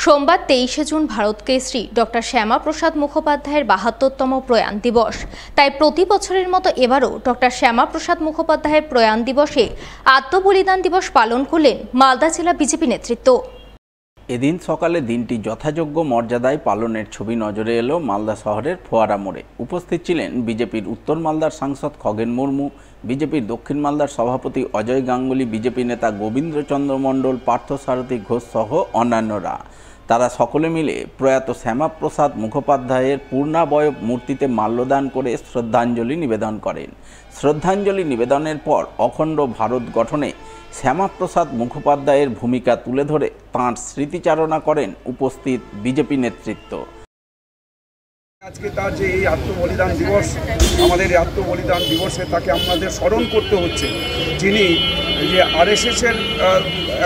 সোমবার 23শে June Bharat Keshari doctor Shyamaprasad মুখোপাধ্যায়ের ৭২তম প্রয়াণ দিবস। তাই প্রতি বছরের মতো এবারও ডক্টর শ্যামাপ্রসাদ মুখোপাধ্যায়ের প্রয়াণ দিবসে আত্মবলিদান দিবস পালন করলেন মালদা জেলা বিজেপি নেতৃত্ব। এদিন সকালে দিনটি যথাযোগ্য মর্যাদায় পালনের ছবি নজরে এলো মালদা শহরের ফোয়ারা মোড়ে। উপস্থিত ছিলেন বিজেপির উত্তর মালদার সাংসদ খগেন মুর্মু, বিজেপির দক্ষিণ মালদার সভাপতি অজয় গাঙ্গুলি, বিজেপি নেতা গোবিন্দ্রচন্দ্র মণ্ডল, পার্থসারথী ঘোষ সহ অন্যান্যরা। তারা সকলে মিলে প্রয়াত শ্যামাপ্রসাদ মুখোপাধ্যায়ের পূর্ণাবয়ব মূর্তিতে মাল্যদান করে শ্রদ্ধাঞ্জলি নিবেদন করেন। শ্রদ্ধাঞ্জলি নিবেদনের পর অখণ্ড ভারত গঠনে শ্যামাপ্রসাদ মুখোপাধ্যায়ের ভূমিকা তুলে ধরে তাঁর স্মৃতিচারণা করেন উপস্থিত বিজেপি নেতৃত্ব। আজকে তার যে এই আত্মবলিদান দিবস, আমাদের এই আত্মবলিদান দিবসে তাকে আমাদের স্মরণ করতে হচ্ছে, যিনি যে আরএসএসের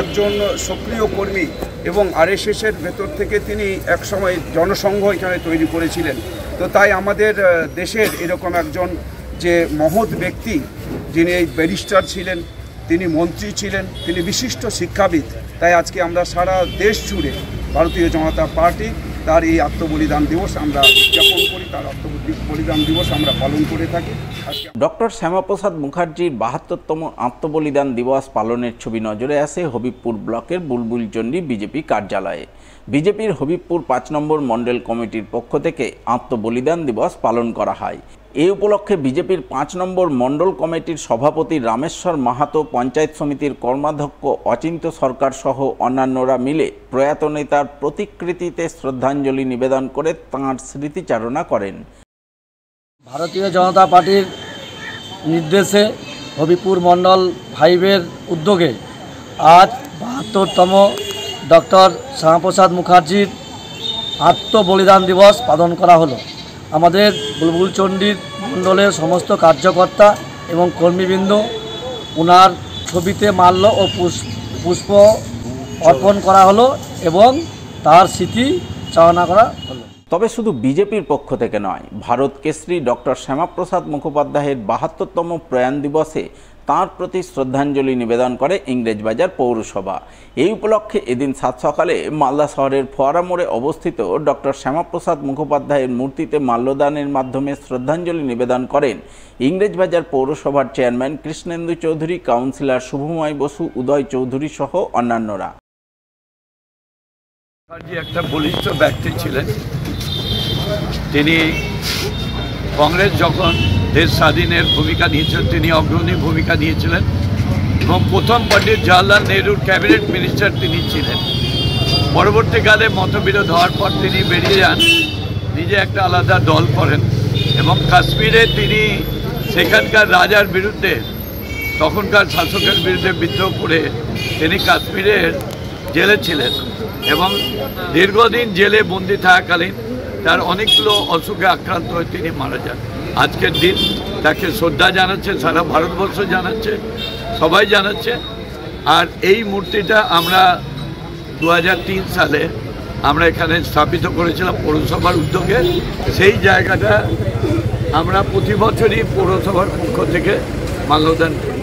একজন সক্রিয় কর্মী এবং আরএসএসের ভেতর থেকে তিনি একসময় জনসংঘ এখানে তৈরি করেছিলেন। তো তাই আমাদের দেশের এরকম একজন যে মহৎ ব্যক্তি, যিনি এই ব্যারিস্টার ছিলেন, তিনি মন্ত্রী ছিলেন, তিনি বিশিষ্ট শিক্ষাবিদ, তাই আজকে আমরা সারা দেশ জুড়ে ভারতীয় জনতা পার্টি তার এই আত্মবলিদান দিবস আমরা উদযাপন করি, তার আত্মবলিদান দিবস আমরা পালন করে থাকি। ডক্টর শ্যামাপ্রসাদ মুখার্জির ৭২তম আত্মবলিদান দিবস পালনের ছবি নজরে আসে হবিবপুর ব্লকের বুলবুলচণ্ডী বিজেপি কার্যালয়ে। বিজেপির হবিবপুর ৫ নম্বর মণ্ডল কমিটির পক্ষ থেকে আত্মবলিদান দিবস পালন করা হয়। এই উপলক্ষে বিজেপির ৫ নম্বর মণ্ডল কমিটির সভাপতি রামেশ্বর মাহাতো, পঞ্চায়েত সমিতির কর্মাধ্যক্ষ অচিন্ত সরকার সহ অন্যান্যরা মিলে প্রয়াত নেতার প্রতিকৃতিতে শ্রদ্ধাঞ্জলি নিবেদন করে তাঁর স্মৃতিচারণা করেন। ভারতীয় জনতা পার্টির নির্দেশে হবিপুর মণ্ডল 5-এর উদ্যোগে আজ ৭২তম ডক্টর শ্যামাপ্রসাদ মুখার্জির আত্মবলিদান দিবস পালন করা হলো। আমাদের বুলবুলচণ্ডীর মণ্ডলের সমস্ত কার্যকর্তা এবং কর্মীবৃন্দ ওনার ছবিতে মাল্য ও পুষ্প অর্পণ করা হলো এবং তার স্মৃতি চারণা করা হলো। তবে শুধু বিজেপির পক্ষ থেকে নয়, ভারত কেশরী ডক্টর শ্যামাপ্রসাদ মুখোপাধ্যায়ের ৭২তম প্রয়াণ দিবসে তাঁর প্রতি শ্রদ্ধাঞ্জলি নিবেদন করে ইংরেজবাজার পৌরসভা। এই উপলক্ষে এদিন সাত সকালে মালদা শহরের ফোয়ারা মোড়ে অবস্থিত ডক্টর শ্যামাপ্রসাদ মুখোপাধ্যায়ের মূর্তিতে মাল্যদানের মাধ্যমে শ্রদ্ধাঞ্জলি নিবেদন করেন ইংরেজবাজার পৌরসভার চেয়ারম্যান কৃষ্ণেন্দু চৌধুরী, কাউন্সিলর শুভময় বসু, উদয় চৌধুরী সহ অন্যান্যরা। একটা বলিষ্ঠ ব্যক্তি ছিলেন। তিনি কংগ্রেস যখন দেশ স্বাধীনের ভূমিকা নিয়েছিলেন, তিনি অগ্রণী ভূমিকা নিয়েছিলেন এবং প্রথম পণ্ডিত জওয়াহরলাল নেহরুর ক্যাবিনেট মিনিস্টার তিনি ছিলেন। পরবর্তীকালে মতবিরোধ হওয়ার পর তিনি বেরিয়ে যান, নিজে একটা আলাদা দল করেন এবং কাশ্মীরে তিনি সেখানকার রাজার বিরুদ্ধে, তখনকার শাসকের বিরুদ্ধে বিদ্রোহ করে তিনি কাশ্মীরের জেলে ছিলেন এবং দীর্ঘদিন জেলে বন্দি থাকাকালীন তার অনেকগুলো অসুখে আক্রান্ত হয়ে তিনি মারা যান। আজকের দিন তাকে শ্রদ্ধা জানাচ্ছে, সারা ভারতবর্ষ জানাচ্ছে, সবাই জানাচ্ছে। আর এই মূর্তিটা আমরা 2003 সালে আমরা এখানে স্থাপিত করেছিলাম পৌরসভার উদ্যোগে। সেই জায়গাটা আমরা প্রতি বছরই পৌরসভার পক্ষ থেকে মাল্যদান করি।